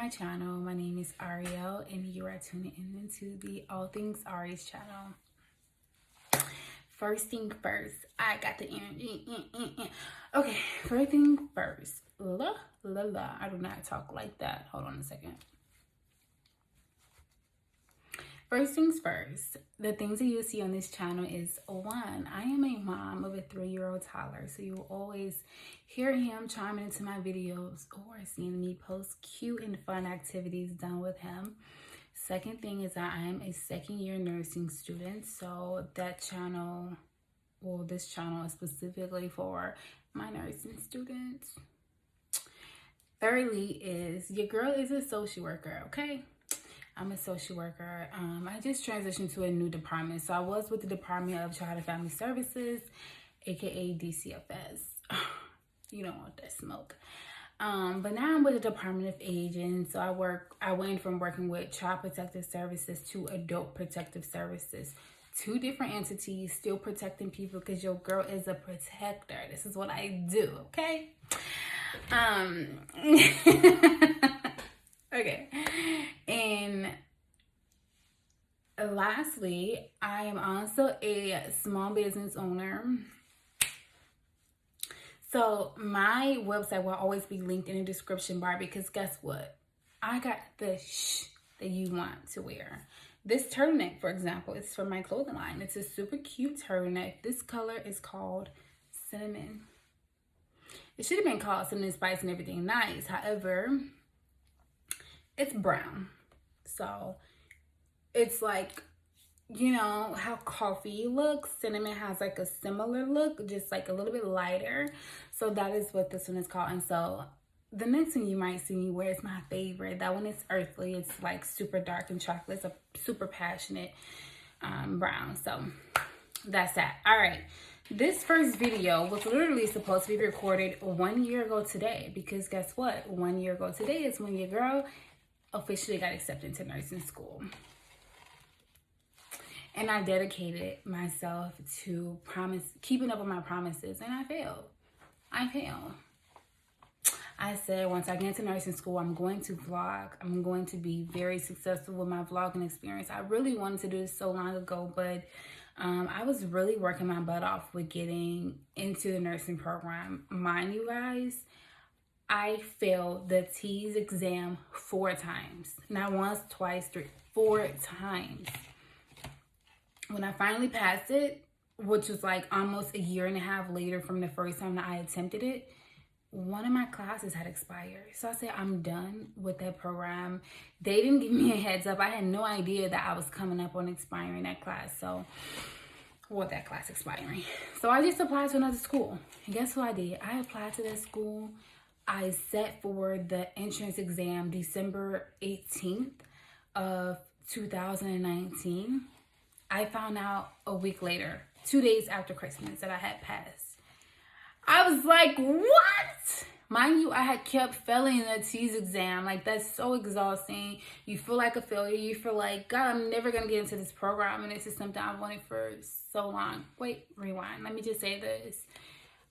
my channel. My name is Arieee and you are tuning into the All Things Ariee's channel. First thing first, I got the energy. Okay, first thing first. I do not talk like that. Hold on a second. First things first, the things that you'll see on this channel is, one, I am a mom of a 3-year-old toddler, so you will always hear him chiming into my videos or seeing me post cute and fun activities done with him. Second thing is that I am a second-year nursing student, so that channel, well, this channel is specifically for my nursing students. Thirdly is, your girl is a social worker, okay? I'm a social worker. I just transitioned to a new department. So I was with the Department of Child and Family Services, aka DCFS. You don't want that smoke. But now I'm with the Department of Aging. So I went from working with Child Protective Services to Adult Protective Services. 2 different entities, still protecting people because your girl is a protector. This is what I do, okay? Okay. And lastly, I am also a small business owner. So my website will always be linked in the description bar because guess what? I got the that you want to wear. This turtleneck, for example, is from my clothing line. It's a super cute turtleneck. This color is called Cinnamon. It should have been called Cinnamon Spice and Everything Nice. However, it's brown. So it's like, you know how coffee looks? Cinnamon has like a similar look, just like a little bit lighter. So that is what this one is called. And so the next one you might see me wear is my favorite. That one is earthly. It's like super dark and chocolate. It's a super passionate brown. So that's that. All right. This first video was literally supposed to be recorded 1 year ago today. Because guess what? 1 year ago today is when your girl officially got accepted to nursing school. And I dedicated myself to keeping up with my promises, and I failed. I said once I get into nursing school, I'm going to vlog. I'm going to be very successful with my vlogging experience. I really wanted to do this so long ago, but I was really working my butt off with getting into the nursing program. Mind you guys, I failed the TEAS exam 4 times. Not once, twice, 3, 4 times. When I finally passed it, which was like almost 1.5 years later from the first time that I attempted it, one of my classes had expired. So I said, I'm done with that program. They didn't give me a heads up. I had no idea that I was coming up on expiring that class. So, that class expiring. So I just applied to another school. And guess what I did? I applied to that school. I sat for the entrance exam December 18th of 2019. I found out a week later, 2 days after Christmas, that I had passed. I was like, what? Mind you, I had kept failing the TEAS exam. Like, that's so exhausting. You feel like a failure. You feel like, God, I'm never going to get into this program. And this is something I've wanted for so long. Wait, rewind. Let me just say this.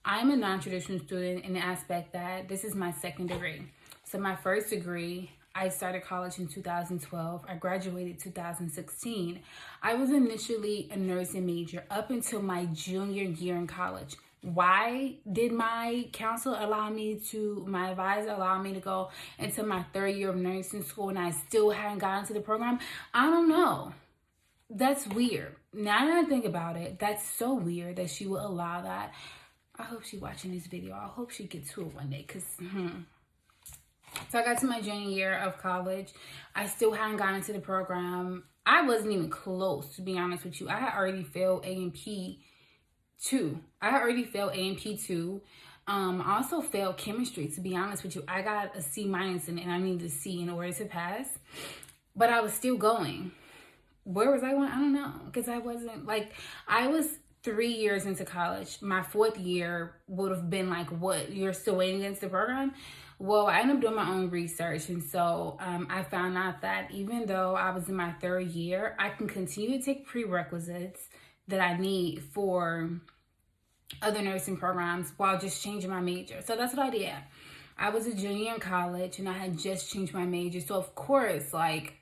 I'm a non-traditional student in the aspect that this is my second degree. So my first degree, I started college in 2012. I graduated 2016. I was initially a nursing major up until my junior year in college. Why did my advisor allow me to go into my 3rd year of nursing school and I still hadn't gotten to the program? I don't know. That's weird. Now that I think about it, that's so weird that she would allow that. I hope she's watching this video. I hope she gets to it one day because, So I got to my junior year of college. I still hadn't gotten into the program. I wasn't even close, to be honest with you. I had already failed A&P 2. I also failed chemistry, to be honest with you. I got a C- in it and I needed a C in order to pass. But I was still going. Where was I going? I don't know. Because I was 3 years into college. My 4th year would have been like, what? You're still waiting against the program? Well, I ended up doing my own research. And so I found out that even though I was in my 3rd year, I can continue to take prerequisites that I need for other nursing programs while just changing my major. So that's what I did. I was a junior in college and I had just changed my major. So of course, like,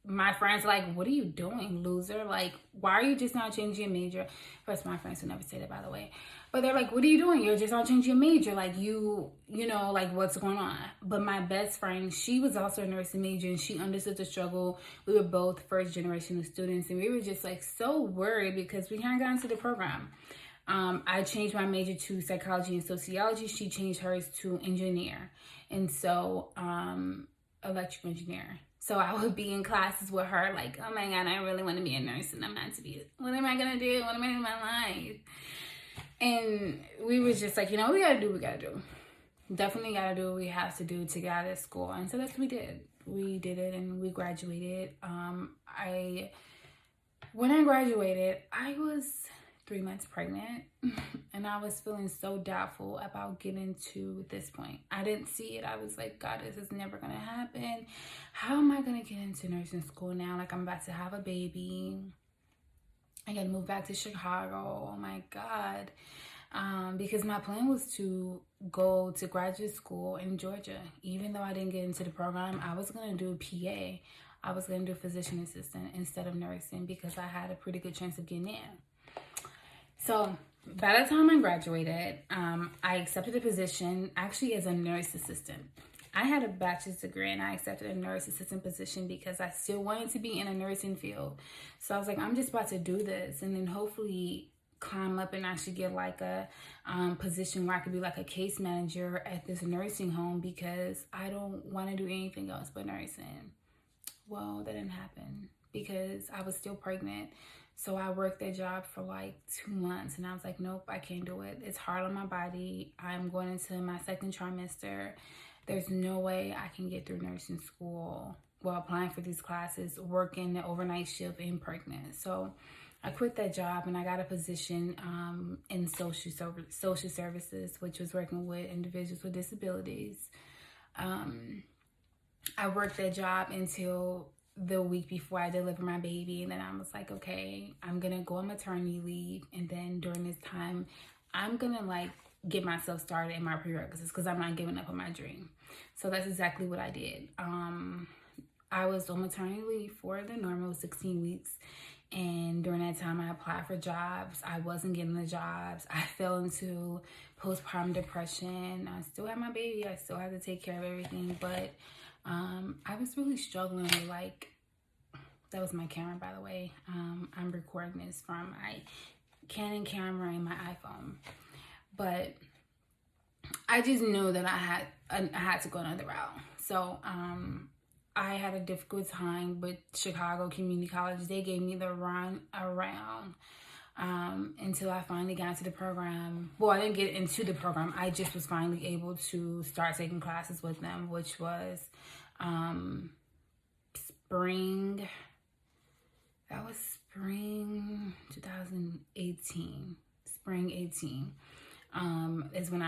my friends were like, what are you doing, loser? Like, why are you just not changing your major? First, my friends would never say that, by the way. But they're like, what are you doing? You're just not changing your major. Like, you know, like, what's going on? But my best friend, she was also a nursing major and she understood the struggle. We were both first generation of students and we were just like so worried because we hadn't gotten into the program. I changed my major to psychology and sociology. She changed hers to engineer. And so, electrical engineer. So I would be in classes with her like, oh my God, I really want to be a nurse and I'm not to be. What am I going to do? What am I doing in my life? And we was just like, you know, we got to do what we got to do. Definitely got to do what we have to do to get out of school. And so that's what we did. We did it and we graduated. When I graduated, I was 3 months pregnant and I was feeling so doubtful about getting to this point. I didn't see it. I was like, God, this is never going to happen. How am I going to get into nursing school now? Like, I'm about to have a baby. I got to move back to Chicago. Oh my God. Because my plan was to go to graduate school in Georgia. Even though I didn't get into the program, I was going to do a PA. I was going to do physician assistant instead of nursing because I had a pretty good chance of getting in. So by the time I graduated, I accepted a position actually as a nurse assistant. I had a bachelor's degree and I accepted a nurse assistant position because I still wanted to be in a nursing field. So I was like, I'm just about to do this and then hopefully climb up and actually get like a position where I could be like a case manager at this nursing home because I don't want to do anything else but nursing. Well, that didn't happen because I was still pregnant. So I worked that job for like 2 months and I was like, nope, I can't do it. It's hard on my body. I'm going into my second trimester. There's no way I can get through nursing school while applying for these classes, working the overnight shift and pregnant. So I quit that job and I got a position in social services, which was working with individuals with disabilities. I worked that job until the week before I delivered my baby, and then I was like, okay, I'm gonna go on maternity leave, and then during this time I'm gonna like get myself started in my prerequisites because I'm not giving up on my dream. So that's exactly what I did. I was on maternity leave for the normal 16 weeks, and during that time I applied for jobs. I wasn't getting the jobs. I fell into postpartum depression. I still had my baby. I still had to take care of everything, but I was really struggling with like, that was my camera, by the way. I'm recording this from my Canon camera and my iPhone. But I just knew that I had to go another route. So I had a difficult time with Chicago Community College. They gave me the run around until I finally got into the program. Well, I didn't get into the program. I just was finally able to start taking classes with them, which was spring 2018. Spring 18 is when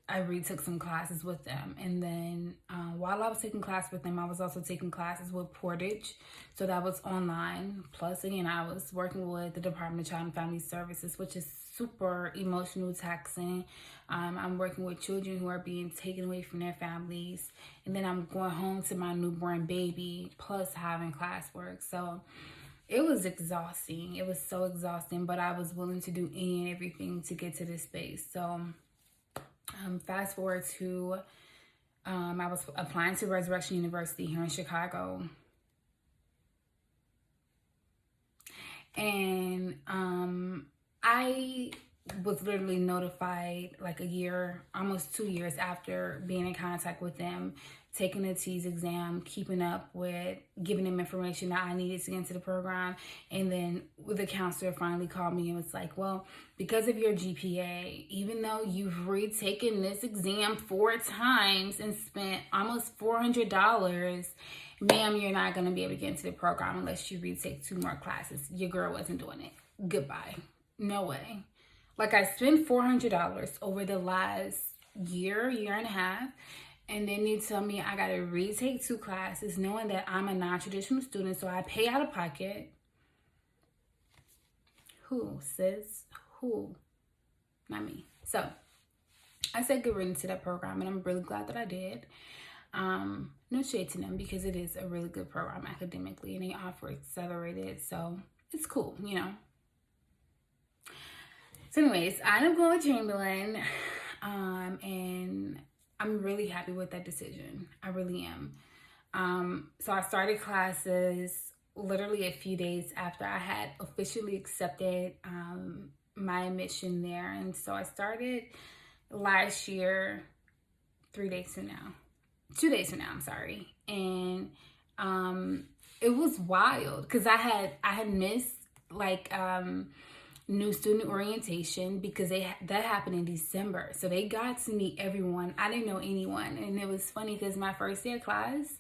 I retook some classes with them. And then while I was taking classes with them, I was also taking classes with Portage. So that was online. Plus, again, I was working with the Department of Child and Family Services, which is super emotional taxing. I'm working with children who are being taken away from their families. And then I'm going home to my newborn baby, plus having classwork. So it was exhausting. It was so exhausting, but I was willing to do any and everything to get to this space. So fast forward to, I was applying to Resurrection University here in Chicago. And I was literally notified like a year, almost 2 years after being in contact with them, taking the TEAS exam, keeping up with giving them information that I needed to get into the program. And then the counselor finally called me and was like, well, because of your GPA, even though you've retaken this exam 4 times and spent almost $400, ma'am, you're not going to be able to get into the program unless you retake 2 more classes. Your girl wasn't doing it. Goodbye. No way. Like, I spent $400 over the last year and a half. And then they tell me I got to retake 2 classes knowing that I'm a non-traditional student. So I pay out of pocket. Who, sis? Who? Not me. So I said good riddance to that program, and I'm really glad that I did. No shade to them, because it is a really good program academically, and they offer accelerated, so it's cool, you know. So anyways, I ended up going with Chamberlain, and I'm really happy with that decision. I really am. So I started classes literally a few days after I had officially accepted my admission there. And so I started last year, 2 days from now, I'm sorry. And it was wild, because I had missed like new student orientation, because that happened in December. So they got to meet everyone. I didn't know anyone. And it was funny, because my first day of class,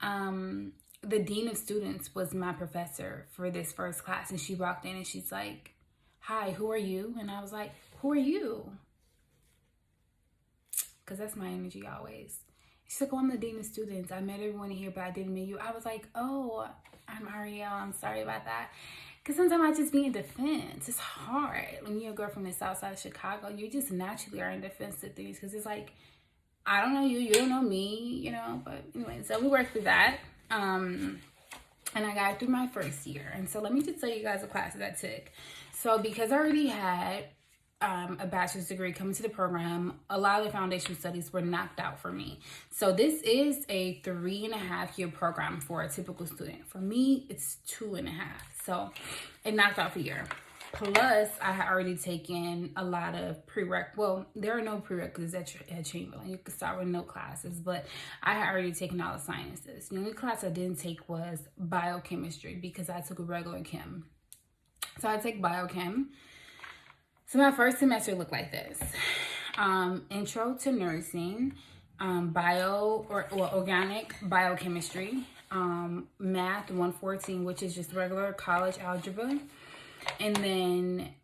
the dean of students was my professor for this first class. And she walked in and she's like, "Hi, who are you?" And I was like, "Who are you?" Because that's my energy always. She's like, "Oh, I'm the dean of students. I met everyone here, but I didn't meet you." I was like, "Oh, I'm Arieee. I'm sorry about that." Because sometimes I just be in defense. It's hard. When you're a girl from the south side of Chicago, you just naturally are in defense of things. Because it's like, I don't know you, you don't know me, you know. But anyway, so we worked through that. And I got through my first year. And so let me just tell you guys the classes I took. So because I already had a bachelor's degree coming to the program, a lot of the foundation studies were knocked out for me. So this is a 3.5-year program for a typical student. For me, it's 2.5. So it knocked out for a year. Plus, I had already taken a lot of well, there are no prerequisites at Chamberlain. You could start with no classes, but I had already taken all the sciences. The only class I didn't take was biochemistry, because I took a regular chem. So I take biochem. So my first semester looked like this. Intro to nursing, organic biochemistry, math 114, which is just regular college algebra. And then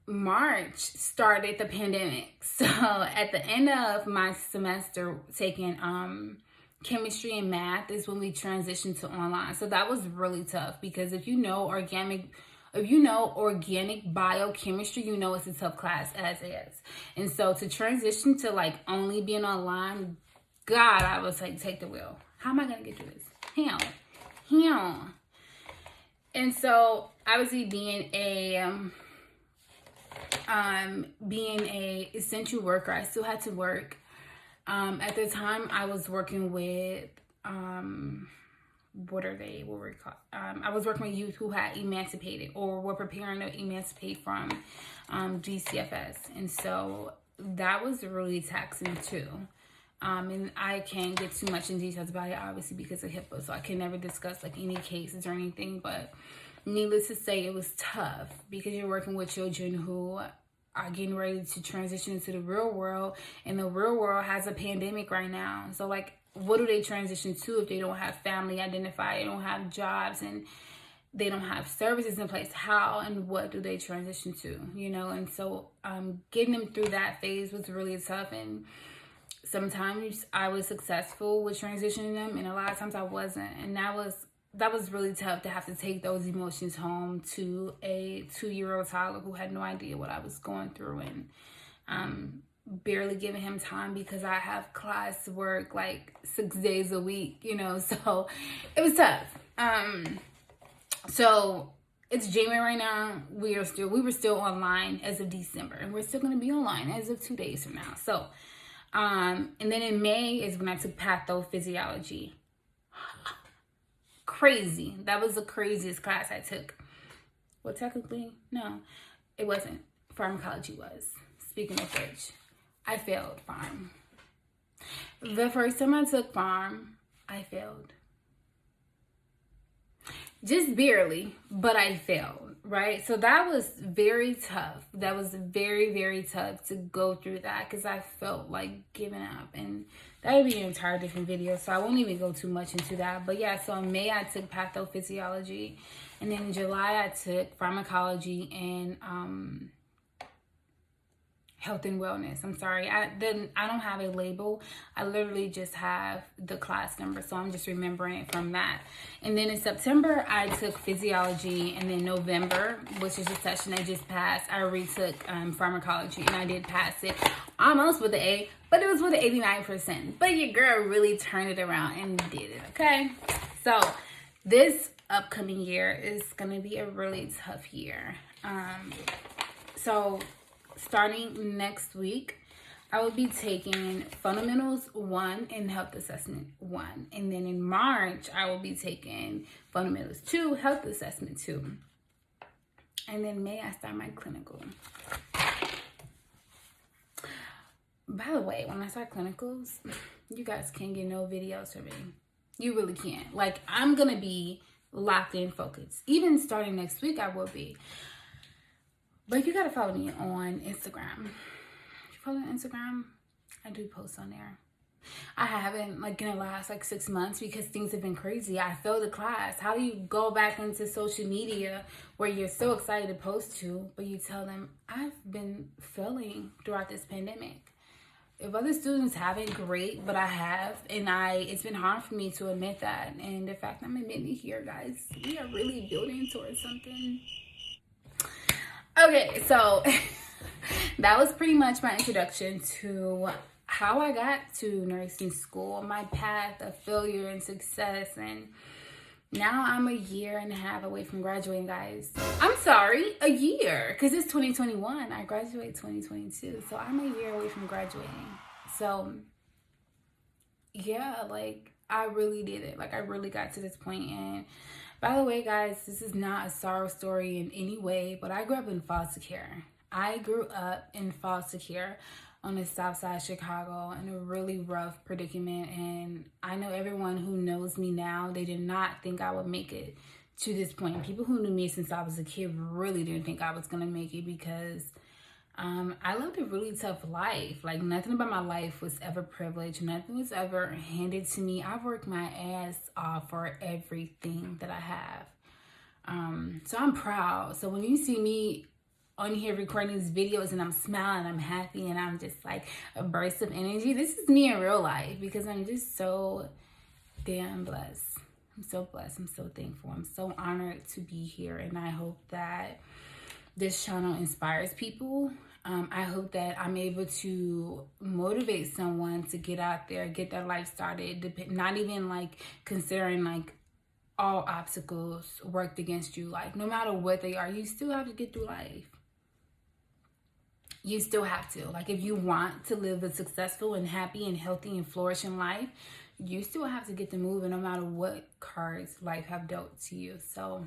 March started the pandemic. So at the end of my semester taking chemistry and math is when we transitioned to online. So that was really tough, because if you know organic biochemistry, you know it's a tough class as is. And so to transition to like only being online, God, I was like, take the wheel. How am I gonna get through this? Hell. And so obviously being a essential worker, I still had to work. At the time I was working with I was working with youth who had emancipated or were preparing to emancipate from GCFS. And so that was really taxing too. And I can't get too much in details about it, obviously, because of HIPAA. So I can never discuss like any cases or anything. But needless to say, it was tough, because you're working with children who are getting ready to transition into the real world. And the real world has a pandemic right now. So like, what do they transition to if they don't have family identified, they don't have jobs, and they don't have services in place? How and what do they transition to, you know? And so getting them through that phase was really tough. And sometimes I was successful with transitioning them, and a lot of times I wasn't. And that was really tough, to have to take those emotions home to a 2-year-old toddler who had no idea what I was going through, and barely giving him time, because I have class work like 6 days a week, you know. So it was tough. So it's January right now. We were still online as of December, and we're still going to be online as of 2 days from now. So and then in May is when I took pathophysiology. Crazy. That was the craziest class I took. Well, technically, no, it wasn't. Pharmacology was. Speaking of which, I failed pharm. The first time I took pharm, I failed. Just barely, but I failed, right? So that was very tough. That was very, very tough to go through that, because I felt like giving up. And that would be an entire different video, so I won't even go too much into that. But yeah, so in May I took pathophysiology, and then in July I took pharmacology and health and wellness. I'm sorry, I don't have a label. I literally just have the class number, so I'm just remembering it from that. And then in September I took physiology, and then November, which is a session I just passed, I retook pharmacology, and I did pass it. almost with the A, but it was with the 89%. But your girl really turned it around and did it, okay? So this upcoming year is going to be a really tough year. So starting next week, I will be taking Fundamentals 1 and Health Assessment 1. And then in March, I will be taking Fundamentals 2, Health Assessment 2. And then May, I start my clinical. By the way, when I start clinicals, you guys can't get no videos from me. You really can't. Like, I'm going to be locked in, focused. Even starting next week, I will be. But you got to follow me on Instagram. Follow on Instagram, I do post on there. I haven't, like, in the last 6 months because things have been crazy. I failed a class. How do you go back into social media where you're so excited to post to, but you tell them, I've been failing throughout this pandemic. If other students haven't, great, but I have, and it's been hard for me to admit that. And the fact I'm admitting it here, guys, we are really building towards something. Okay, so that was pretty much my introduction to how I got to nursing school, my path of failure and success, and now I'm a year and a half away from graduating, guys. I'm sorry, a year, because it's 2021. I graduate 2022, so I'm a year away from graduating. So, yeah, I really did it. I really got to this point, and by the way, guys, this is not a sorrow story in any way, but I grew up in foster care. I grew up in foster care on the south side of Chicago in a really rough predicament. And I know everyone who knows me now, they did not think I would make it to this point. People who knew me since I was a kid really didn't think I was going to make it because I lived a really tough life. Nothing about my life was ever privileged. Nothing was ever handed to me. I worked my ass off for everything that I have. So I'm proud. So when you see me on here recording these videos and I'm smiling, I'm happy, and I'm just a burst of energy, this is me in real life because I'm just so damn blessed. I'm so blessed. I'm so thankful. I'm so honored to be here, and I hope that this channel inspires people. I hope that I'm able to motivate someone to get out there, get their life started, not even considering all obstacles worked against you. No matter what they are, you still have to get through life. You still have to. If you want to live a successful and happy and healthy and flourishing life, you still have to get to moving no matter what cards life have dealt to you. So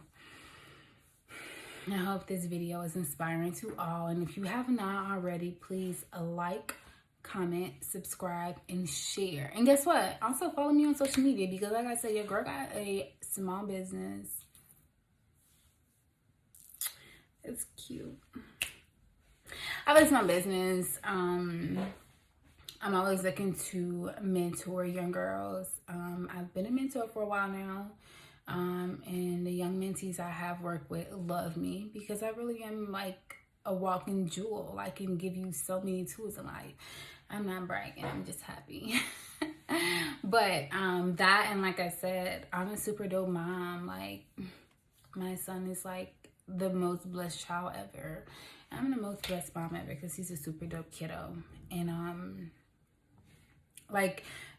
I hope this video is inspiring to all. And if you have not already, please comment, subscribe, and share. And guess what? Also follow me on social media because like I said, your girl got a small business. It's cute. I have a small business. I'm always looking to mentor young girls. I've been a mentor for a while now. And the young mentees I have worked with love me because I really am a walking jewel. I can give you so many tools in life. I'm not bragging, I'm just happy. But that, and like I said, I'm a super dope mom. My son is the most blessed child ever. I'm the most blessed mom ever because he's a super dope kiddo. And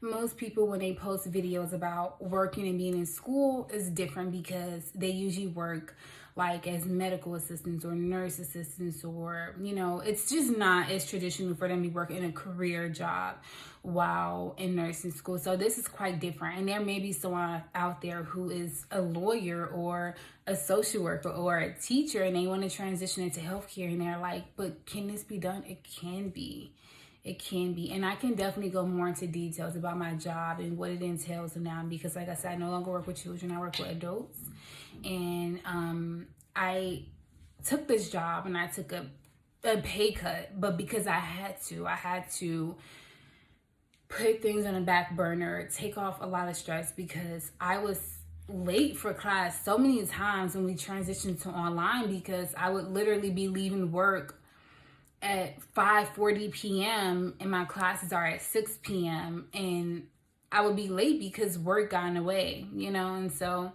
most people, when they post videos about working and being in school, is different because they usually work as medical assistants or nurse assistants, or it's just not as traditional for them to work in a career job while in nursing school. So this is quite different. And there may be someone out there who is a lawyer or a social worker or a teacher and they want to transition into healthcare, and they're but can this be done? It can be. It can be. And I can definitely go more into details about my job and what it entails now because, like I said, I no longer work with children. I work with adults. And I took this job and I took a pay cut. But because I had to put things on the back burner, take off a lot of stress because I was late for class so many times when we transitioned to online because I would literally be leaving work at 5:40 p.m. and my classes are at 6 p.m. and I would be late because work got in the way, and so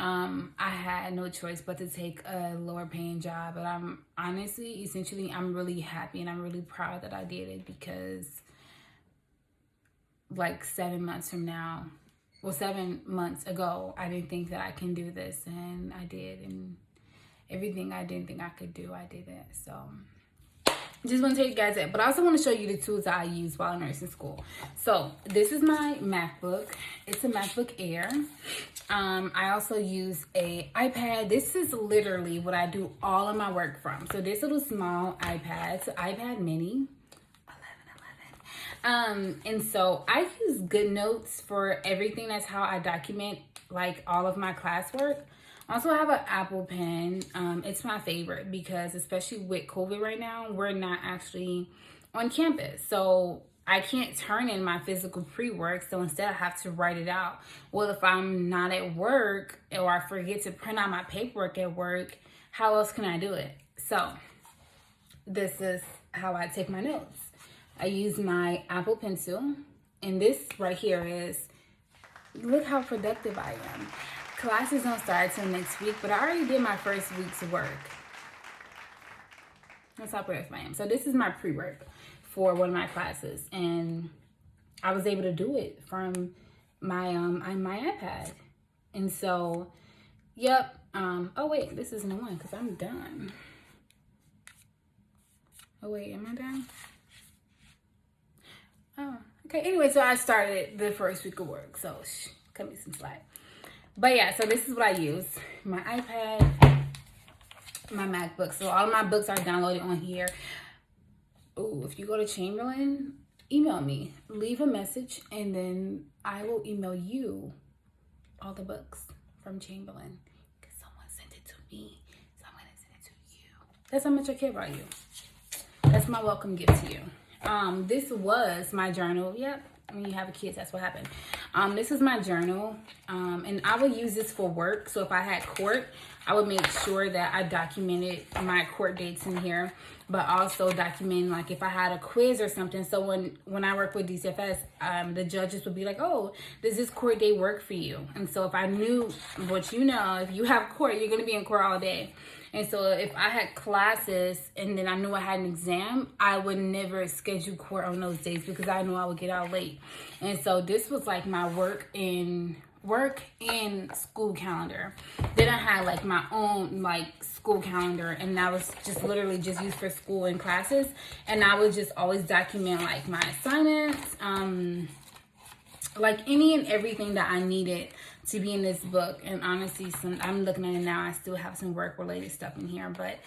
I had no choice but to take a lower paying job. But I'm honestly, essentially, I'm really happy and I'm really proud that I did it, because like 7 months from now, well, 7 months ago, I didn't think that I can do this, and I did. And everything I didn't think I could do, I did it. So just want to tell you guys that. But I also want to show you the tools that I use while in nursing school. So this is my MacBook. It's a MacBook Air. I also use a iPad. This is literally what I do all of my work from. So this little small iPad, it's an iPad mini. And so I use GoodNotes for everything. That's how I document like all of my classwork. I also have an Apple Pen. It's my favorite because, especially with COVID right now, we're not actually on campus. So I can't turn in my physical pre-work. So instead I have to write it out. Well, if I'm not at work or I forget to print out my paperwork at work, how else can I do it? So this is how I take my notes. I use my Apple Pencil. And this right here is, look how productive I am. Classes don't start till next week, but I already did my first week's work. That's how productive I am. So this is my pre-work for one of my classes, and I was able to do it from my my iPad. And so, yep. Oh wait, this isn't the one because I'm done. Oh wait, am I done? Oh, okay. Anyway, so I started the first week of work, so cut me some slack. But yeah, so this is what I use. My iPad, my MacBook. So all of my books are downloaded on here. Oh, if you go to Chamberlain, email me. Leave a message, and then I will email you all the books from Chamberlain. Because someone sent it to me. So I'm going to send it to you. That's how much I care about you. That's my welcome gift to you. This was my journal. Yep. When you have a kid, that's what happened. This is my journal, and I would use this for work. So if I had court, I would make sure that I documented my court dates in here, but also document like if I had a quiz or something. So when I work with DCFS, the judges would be like, oh, does this court date work for you? And so if I knew what you know, if you have court, you're going to be in court all day. And so if I had classes and then I knew I had an exam, I would never schedule court on those days because I knew I would get out late. And so this was like my work and school calendar. Then I had like my own like school calendar, and that was just literally just used for school and classes. And I would just always document like my assignments, like any and everything that I needed to be in this book. And honestly, I'm looking at it now, I still have some work related stuff in here, but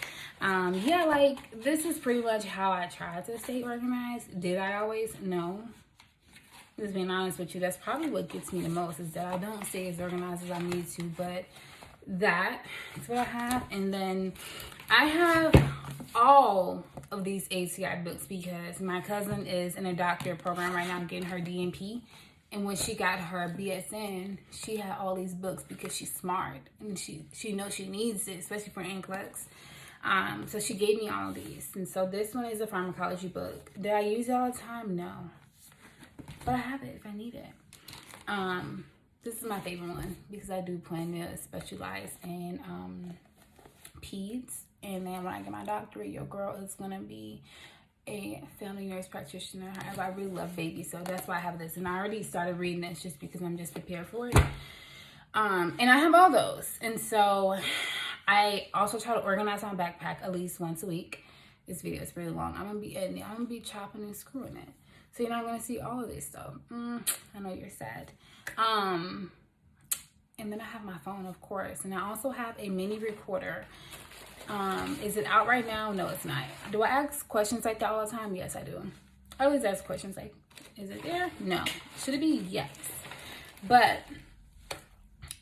yeah, like this is pretty much how I try to stay organized. Did I always? No. Just being honest with you, that's probably what gets me the most, is that I don't stay as organized as I need to, but that is what I have. And then I have all of these ACI books because my cousin is in a doctorate program right now, getting her DNP. And when she got her BSN, she had all these books because she's smart and she knows she needs it, especially for NCLEX. So she gave me all of these. And so this one is a pharmacology book. Did I use it all the time? No. But I have it if I need it. This is my favorite one because I do plan to specialize in peds. And then when I get my doctorate, your girl is going to be a family nurse practitioner. However, I really love babies, so that's why I have this. And I already started reading this just because I'm just prepared for it. And I have all those. And so I also try to organize my backpack at least once a week. This video is really long. I'm gonna be editing it. I'm gonna be chopping and screwing it, so you're not gonna see all of this stuff. I know you're sad. And then I have my phone, of course, and I also have a mini recorder. Is it out right now? No, it's not. Do I ask questions like that all the time? Yes, I do. I always ask questions like, is it there? No. Should it be? Yes. But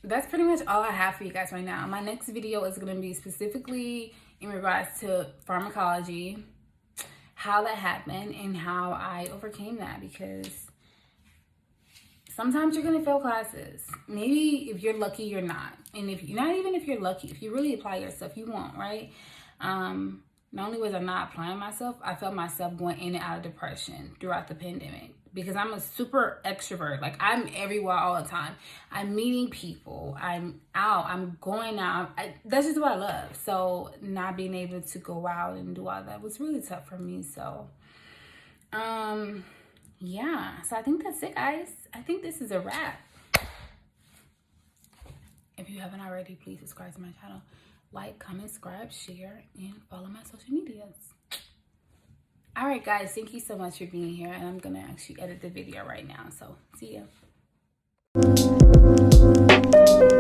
that's pretty much all I have for you guys right now. My next video is going to be specifically in regards to pharmacology, how that happened, and how I overcame that, because sometimes you're going to fail classes. Maybe if you're lucky, you're not. And if you're not, even if you're lucky, if you really apply yourself, you won't, right? Not only was I not applying myself, I felt myself going in and out of depression throughout the pandemic. because I'm a super extrovert. Like, I'm everywhere all the time. I'm meeting people. I'm out. I'm going out. That's just what I love. So not being able to go out and do all that was really tough for me. So, yeah. So I think that's it, guys. I think this is a wrap. If you haven't already, please subscribe to my channel. Like, comment, subscribe, share, and follow my social medias. All right, guys, thank you so much for being here, and I'm gonna actually edit the video right now, so see ya.